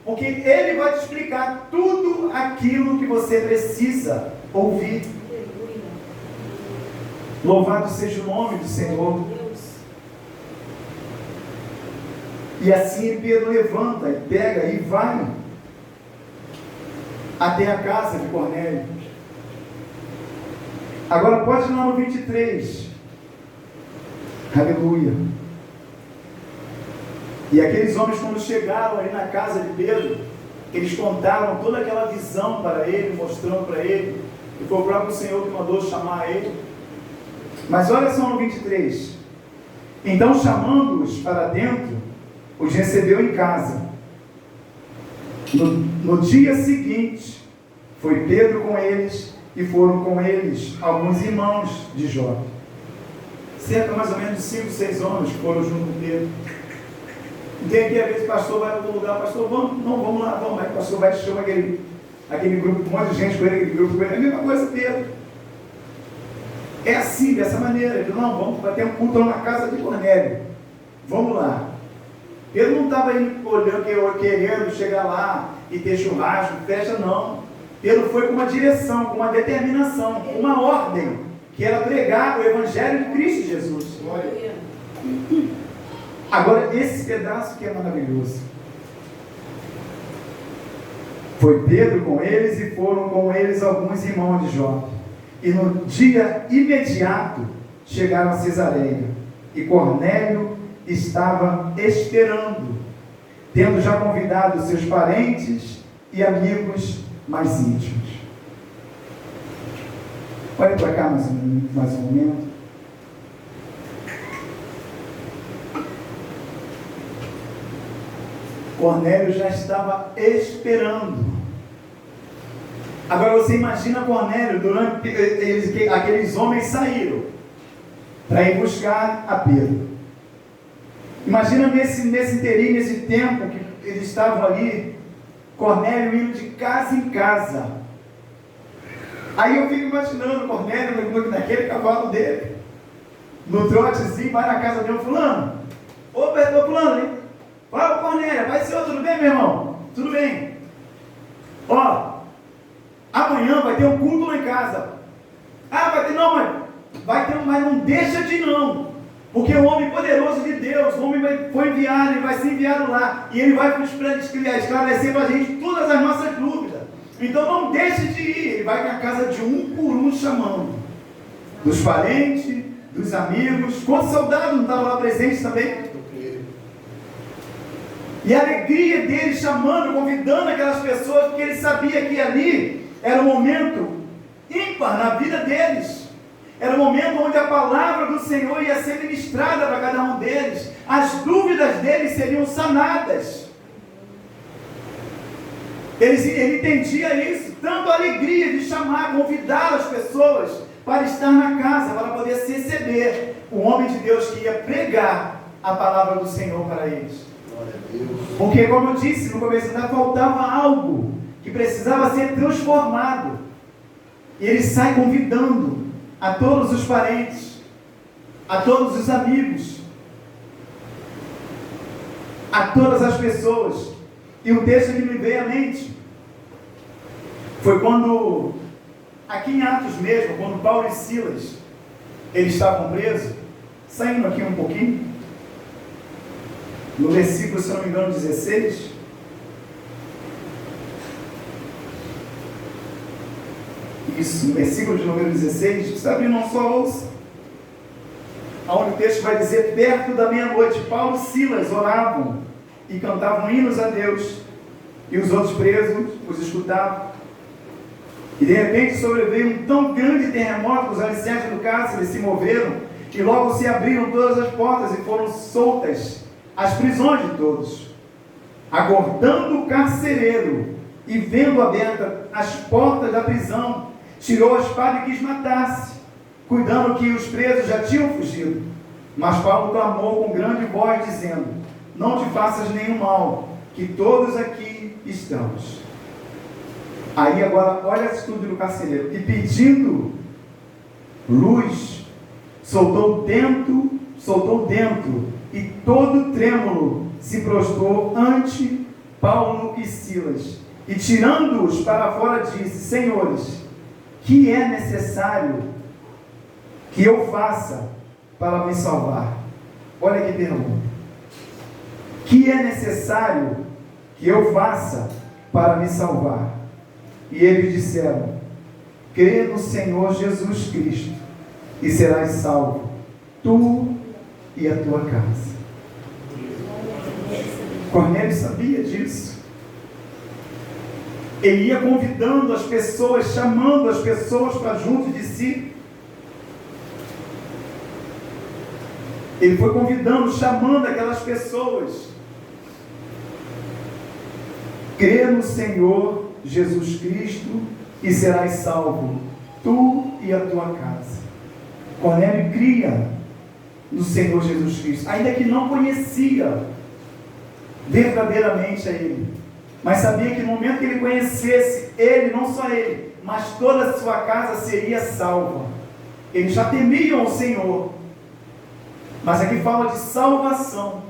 porque ele vai te explicar tudo aquilo que você precisa ouvir. Louvado seja o nome do Senhor. E assim Pedro levanta e pega e vai até a casa de Cornélio. Agora pode ir lá no 23. Aleluia. E aqueles homens, quando chegaram ali na casa de Pedro, eles contaram toda aquela visão para ele, mostrando para ele, e foi o próprio Senhor que mandou chamar ele. Mas olha só no 23. Então, chamando-os para dentro, os recebeu em casa. No dia seguinte, foi Pedro com eles, e foram com eles alguns irmãos de Jó. Cerca mais ou menos de 5, 6 homens que foram junto com Pedro. Tem aqui, às vezes, o pastor vai para algum lugar, pastor, vamos lá, vamos. Aí o pastor vai e chama aquele grupo, um monte de gente com ele, aquele grupo com ele. É a mesma coisa, Pedro. É assim, dessa maneira. Ele falou, vai ter um culto lá na casa de Cornélio. Vamos lá. Pedro não estava olhando, querendo chegar lá e ter churrasco, festa, não. Pedro foi com uma direção, com uma determinação, com uma ordem, que era pregar o Evangelho de Cristo Jesus. Glória. Agora, esse pedaço que é maravilhoso. Foi Pedro com eles e foram com eles alguns irmãos de Jó. E no dia imediato chegaram a Cesareia. E Cornélio estava esperando, tendo já convidado seus parentes e amigos mais íntimos. Olha para cá mais um momento. Cornélio já estava esperando. Agora você imagina Cornélio, aqueles homens saíram para ir buscar a Pedro. Imagina nesse inteirinho, nesse tempo que eles estavam ali, Cornélio indo de casa em casa. Aí eu fico imaginando Cornélio naquele cavalo dele, no trotezinho, vai na casa dele, fulano, ô fulano, hein? Fala, Cornélio, vai ser, tudo bem, meu irmão? Tudo bem. Ó, amanhã vai ter um culto lá em casa. Vai ter, não, mas não deixa de ir não. Porque o homem poderoso de Deus, o homem foi enviado, ele vai ser enviado lá. E ele vai esclarecer para a gente todas as nossas dúvidas. Então não deixe de ir. Ele vai na casa de um por um chamando. Dos parentes, dos amigos. Quantos soldados não estavam lá presentes também? E a alegria dele chamando, convidando aquelas pessoas, porque ele sabia que ali era um momento ímpar na vida deles. Era um momento onde a palavra do Senhor ia ser ministrada para cada um deles. As dúvidas deles seriam sanadas. Ele entendia isso. Tanto a alegria de chamar, convidar as pessoas para estar na casa, para poder se receber o homem de Deus que ia pregar a palavra do Senhor para eles. Porque, como eu disse no começo, faltava algo que precisava ser transformado. E ele sai convidando a todos os parentes, a todos os amigos, a todas as pessoas. E o texto que me veio à mente foi quando, aqui em Atos mesmo, quando Paulo e Silas, eles estavam presos, saindo aqui um pouquinho, no versículo, se não me engano, 16, isso, no versículo de número 16, você abre, não só ouça. Onde o texto vai dizer: perto da meia-noite, Paulo e Silas oravam e cantavam hinos a Deus, e os outros presos os escutavam. E de repente sobreveio um tão grande terremoto que os alicerces do cárcere se moveram, e logo se abriram todas as portas e foram soltas as prisões de todos. Acordando o carcereiro e vendo abertas as portas da prisão, tirou a espada e quis matar-se, cuidando que os presos já tinham fugido. Mas Paulo clamou com grande voz, dizendo: não te faças nenhum mal, que todos aqui estamos. Aí agora, olha a atitude do carcereiro. E pedindo luz, soltou dentro, e todo trêmulo se prostrou ante Paulo e Silas. E tirando-os para fora, disse: senhores, que é necessário que eu faça para me salvar? Olha que pergunta. Que é necessário que eu faça para me salvar? E eles disseram: crê no Senhor Jesus Cristo e serás salvo, tu e a tua casa. Cornélio sabia disso. Ele ia convidando as pessoas, chamando as pessoas para junto de si. Ele foi convidando, chamando aquelas pessoas. Crê no Senhor Jesus Cristo e serás salvo, tu e a tua casa. Cornélio cria no Senhor Jesus Cristo, ainda que não conhecia verdadeiramente a Ele, mas sabia que no momento que ele conhecesse ele, não só ele, mas toda a sua casa seria salva. Eles já temiam o Senhor, mas aqui fala de salvação.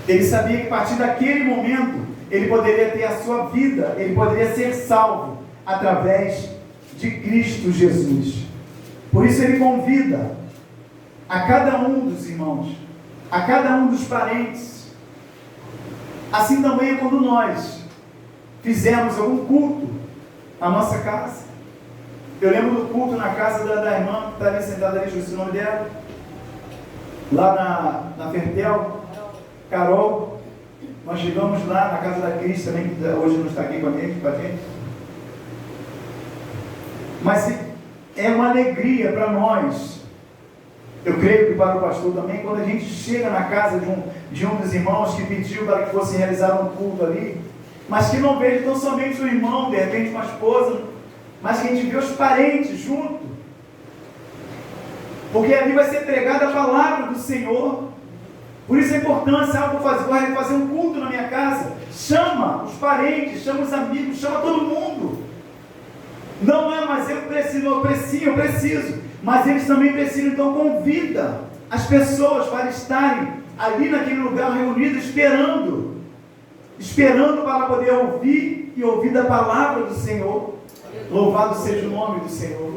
Ele sabia que a partir daquele momento ele poderia ter a sua vida, ele poderia ser salvo através de Cristo Jesus. Por isso ele convida a cada um dos irmãos, a cada um dos parentes. Assim também é quando nós fizemos algum culto na nossa casa. Eu lembro do culto na casa da irmã que está ali sentada ali, esqueci o nome dela, lá na Fertel, Carol. Nós chegamos lá na casa da Cris também, que hoje não está aqui com a gente. Mas é uma alegria para nós, eu creio que para o pastor também, quando a gente chega na casa de um dos irmãos que pediu para que fosse realizado um culto ali, mas que não vejo tão somente o irmão, de repente uma esposa, mas que a gente vê os parentes junto, porque ali vai ser pregada a palavra do Senhor. Por isso a importância, vou fazer um culto na minha casa, chama os parentes, chama os amigos, chama todo mundo. Não é, mas eu preciso, mas eles também precisam, então convida as pessoas para estarem ali naquele lugar reunidos, esperando para poder ouvir da palavra do Senhor. Louvado seja o nome do Senhor.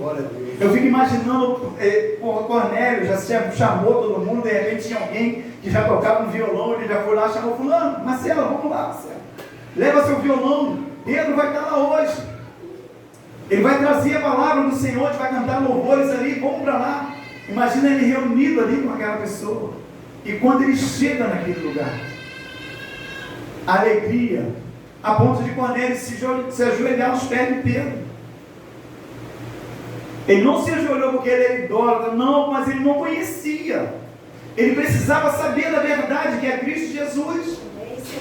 Eu fico imaginando, Cornélio já chamou todo mundo, de repente tinha alguém que já tocava um violão, ele já foi lá, chamou fulano, Marcelo, vamos lá, Marcelo, leva seu violão, Pedro vai estar lá hoje, ele vai trazer a palavra do Senhor, a gente vai cantar louvores ali, vamos para lá. Imagina ele reunido ali com aquela pessoa, e quando ele chega naquele lugar, a alegria, a ponto de Cornélio se ajoelhar aos pés de Pedro. Ele não se ajoelhou porque ele era idólatra, não, mas ele não conhecia. Ele precisava saber da verdade, que é Cristo Jesus.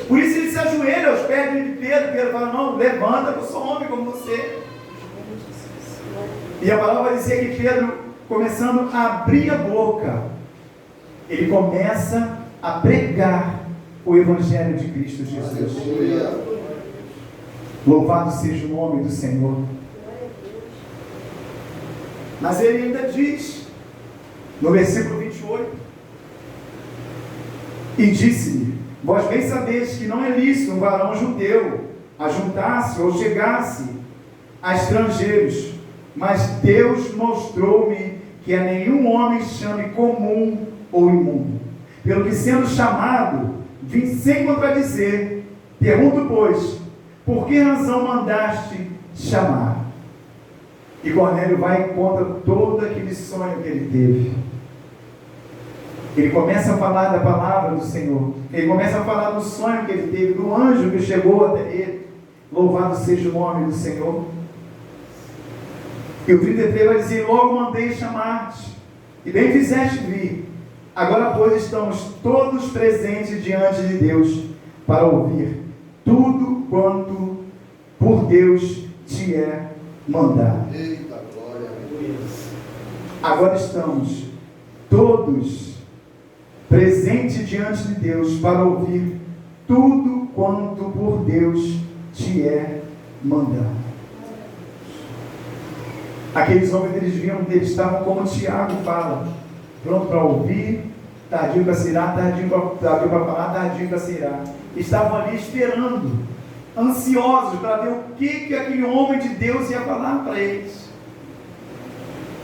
Por isso ele se ajoelha aos pés de Pedro. Pedro fala: não, levanta, eu sou homem como você. E a palavra vai dizer que Pedro, começando a abrir a boca, ele começa a pregar o Evangelho de Cristo Jesus. Louvado seja o nome do Senhor. Mas ele ainda diz, no versículo 28, e disse-lhe: vós bem sabeis que não é lícito um varão judeu ajuntar-se ou chegar-se a estrangeiros, mas Deus mostrou-me que a nenhum homem chame comum ou imundo. Pelo que, sendo chamado, vim sem contradizer. Pergunto, pois, por que razão mandaste chamar? E Cornélio vai e conta todo aquele sonho que ele teve. Ele começa a falar da palavra do Senhor. Ele começa a falar do sonho que ele teve, do anjo que chegou até ele. Louvado seja o nome do Senhor. E o 33 vai dizer: logo mandei chamar-te, e bem fizeste vir. Agora, pois, estamos todos presentes diante de Deus para ouvir tudo quanto por Deus te é mandado. Eita glória a Deus. Agora estamos todos presentes diante de Deus para ouvir tudo quanto por Deus te é mandado. Aqueles homens, eles estavam como Tiago fala, pronto para ouvir, tardio para se irar, tardio para falar, tardio para se irar. Estavam ali esperando, ansiosos para ver o que aquele homem de Deus ia falar para eles.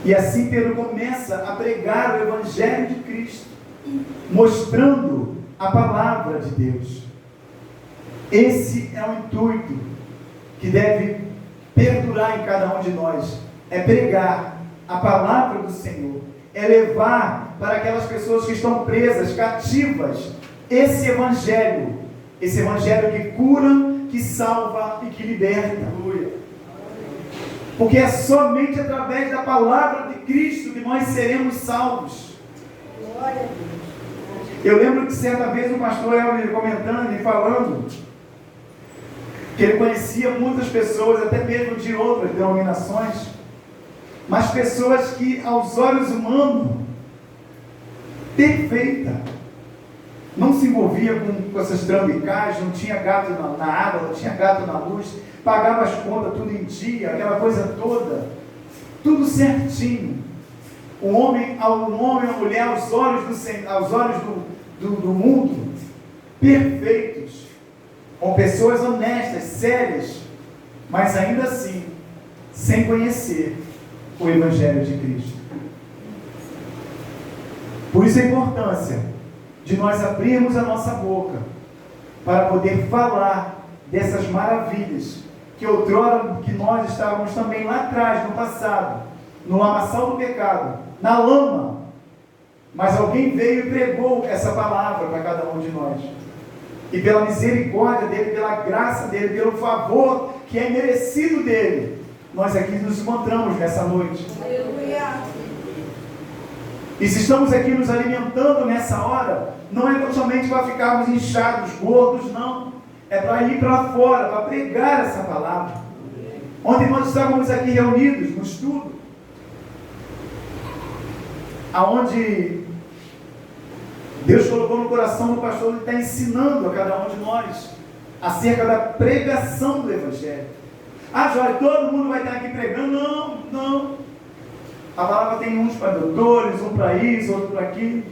E assim Pedro começa a pregar o Evangelho de Cristo, mostrando a palavra de Deus. Esse é o intuito que deve perdurar em cada um de nós. É pregar a palavra do Senhor. É levar para aquelas pessoas que estão presas, cativas, esse Evangelho que cura, que salva e que liberta. Porque é somente através da palavra de Cristo que nós seremos salvos. Eu lembro que certa vez o pastor Elmer comentando e falando que ele conhecia muitas pessoas, até mesmo de outras denominações, mas pessoas que aos olhos humanos, perfeita, não se envolvia com essas trambicagens, não tinha gato na água, não tinha gato na luz, pagava as contas tudo em dia, aquela coisa toda, tudo certinho. O homem, a mulher, aos olhos do mundo, perfeitos, com pessoas honestas, sérias, mas ainda assim, sem conhecer o Evangelho de Cristo. Por isso a importância de nós abrirmos a nossa boca para poder falar dessas maravilhas que outrora que nós estávamos também lá atrás, no passado, no lamaçal do pecado, na lama, mas alguém veio e pregou essa palavra para cada um de nós, e pela misericórdia dele, pela graça dele, pelo favor que é merecido dele, nós aqui nos encontramos nessa noite. E se estamos aqui nos alimentando nessa hora, não é somente para ficarmos inchados, gordos, não. É para ir para fora, para pregar essa palavra. Ontem nós estávamos aqui reunidos no estudo, aonde Deus colocou no coração do pastor, ele está ensinando a cada um de nós acerca da pregação do Evangelho. Ah, Jorge, todo mundo vai estar aqui pregando? Não. A palavra tem uns para doutores, um para isso, outro para aquilo.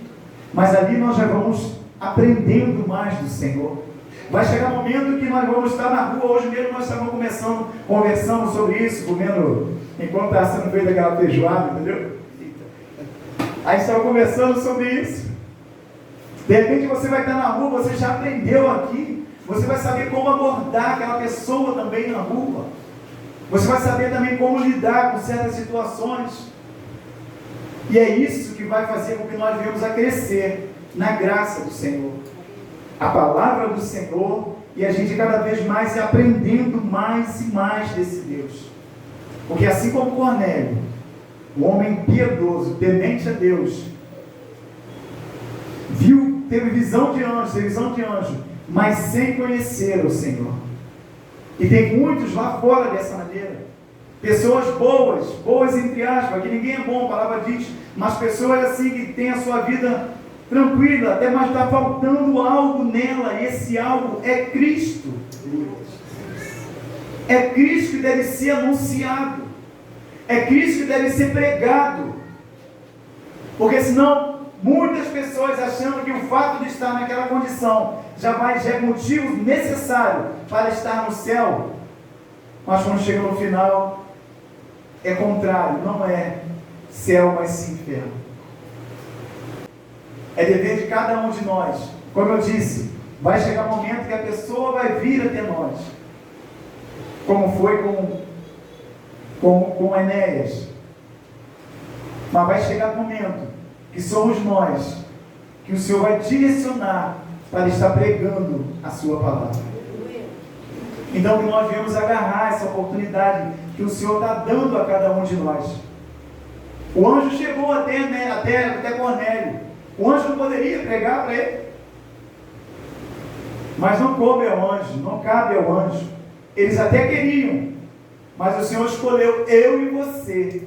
Mas ali nós já vamos aprendendo mais do Senhor. Vai chegar um momento que nós vamos estar na rua. Hoje mesmo nós estávamos conversando sobre isso, comendo, enquanto estava sendo feita aquela feijoada, entendeu? Aí estava conversando sobre isso. De repente você vai estar na rua, você já aprendeu aqui. Você vai saber como abordar aquela pessoa também na rua. Você vai saber também como lidar com certas situações. E é isso que vai fazer com que nós venhamos a crescer na graça do Senhor. A palavra do Senhor, e a gente cada vez mais aprendendo mais e mais desse Deus. Porque assim como Cornélio, um homem piedoso, temente a Deus, teve visão de anjo, mas sem conhecer o Senhor. E tem muitos lá fora dessa maneira. Pessoas boas entre aspas, que ninguém é bom, a palavra diz, mas pessoas assim que têm a sua vida tranquila, até mais está faltando algo nela, e esse algo é Cristo. É Cristo que deve ser anunciado, é Cristo que deve ser pregado, porque senão muitas pessoas achando que o fato de estar naquela condição já é motivo necessário para estar no céu, mas quando chega no final é contrário, não é céu, mas sim inferno. É dever de cada um de nós, como eu disse, vai chegar um momento que a pessoa vai vir até nós, como foi com com Enéas. Mas vai chegar o momento que somos nós, que o Senhor vai direcionar para estar pregando a sua palavra. Então que nós viemos agarrar essa oportunidade que o Senhor está dando a cada um de nós. O anjo chegou até Cornélio. O anjo não poderia pregar para ele. Mas não coube ao anjo, não cabe ao anjo. Eles até queriam, mas o Senhor escolheu eu e você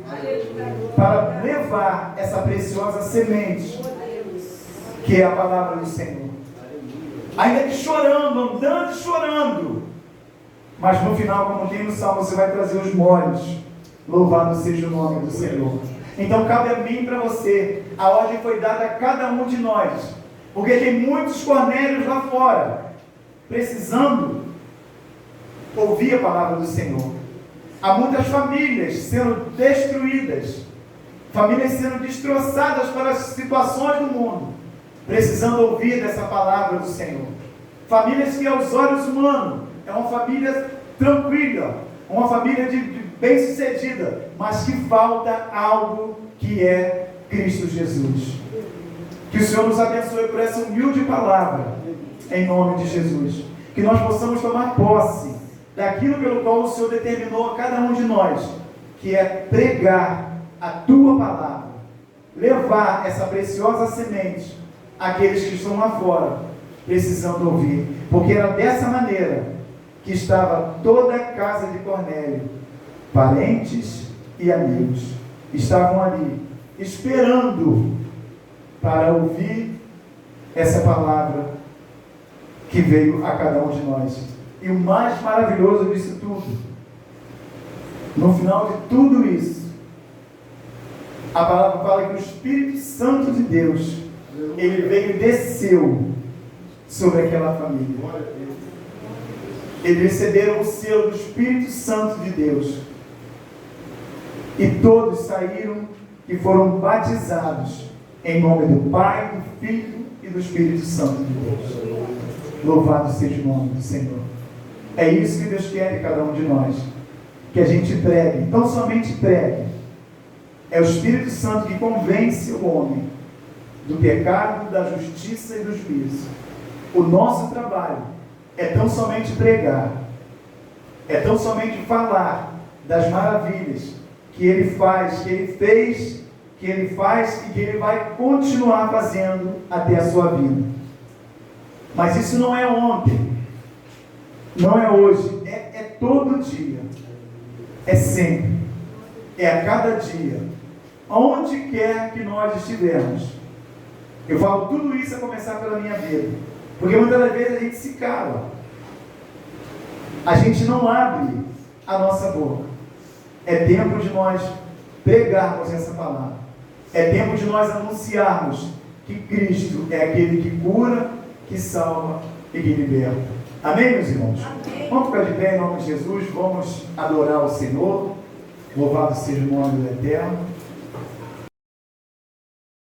para levar essa preciosa semente, que é a palavra do Senhor. Ainda que chorando, andando e chorando, mas no final, como tem no Salmo, você vai trazer os molhos. Louvado seja o nome do Senhor. Então cabe a mim e para você. A ordem foi dada a cada um de nós, porque tem muitos Cornélios lá fora precisando ouvir a palavra do Senhor. Há muitas famílias sendo destruídas, famílias sendo destroçadas pelas situações do mundo, precisando ouvir dessa palavra do Senhor. Famílias que aos olhos humanos é uma família tranquila, uma família de bem-sucedida, mas que falta algo que é Cristo Jesus. Que o Senhor nos abençoe por essa humilde palavra, em nome de Jesus. Que nós possamos tomar posse daquilo pelo qual o Senhor determinou a cada um de nós, que é pregar a Tua palavra, levar essa preciosa semente àqueles que estão lá fora, precisando ouvir, porque era dessa maneira que estava toda a casa de Cornélio, parentes e amigos, estavam ali, esperando para ouvir essa palavra que veio a cada um de nós. E o mais maravilhoso disso tudo, no final de tudo isso, a palavra fala que o Espírito Santo de Deus, ele veio e desceu sobre aquela família. Eles receberam o selo do Espírito Santo de Deus. E todos saíram e foram batizados em nome do Pai, do Filho e do Espírito Santo de Deus. Louvado seja o nome do Senhor. É isso que Deus quer de cada um de nós. Que a gente pregue, tão somente pregue. É o Espírito Santo que convence o homem do pecado, da justiça e do juízo. O nosso trabalho é tão somente pregar, é tão somente falar das maravilhas que Ele faz, que Ele fez, que Ele faz e que Ele vai continuar fazendo até a sua vida. Mas isso não é ontem, não é hoje, é todo dia, é sempre, é a cada dia, onde quer que nós estivermos. Eu falo tudo isso a começar pela minha vida, porque muitas das vezes a gente se cala, a gente não abre a nossa boca. É tempo de nós pregarmos essa palavra, é tempo de nós anunciarmos que Cristo é aquele que cura, que salva e que liberta. Amém, meus irmãos? Amém. Vamos ficar de pé em nome de Jesus, vamos adorar o Senhor. Louvado seja o nome do Eterno.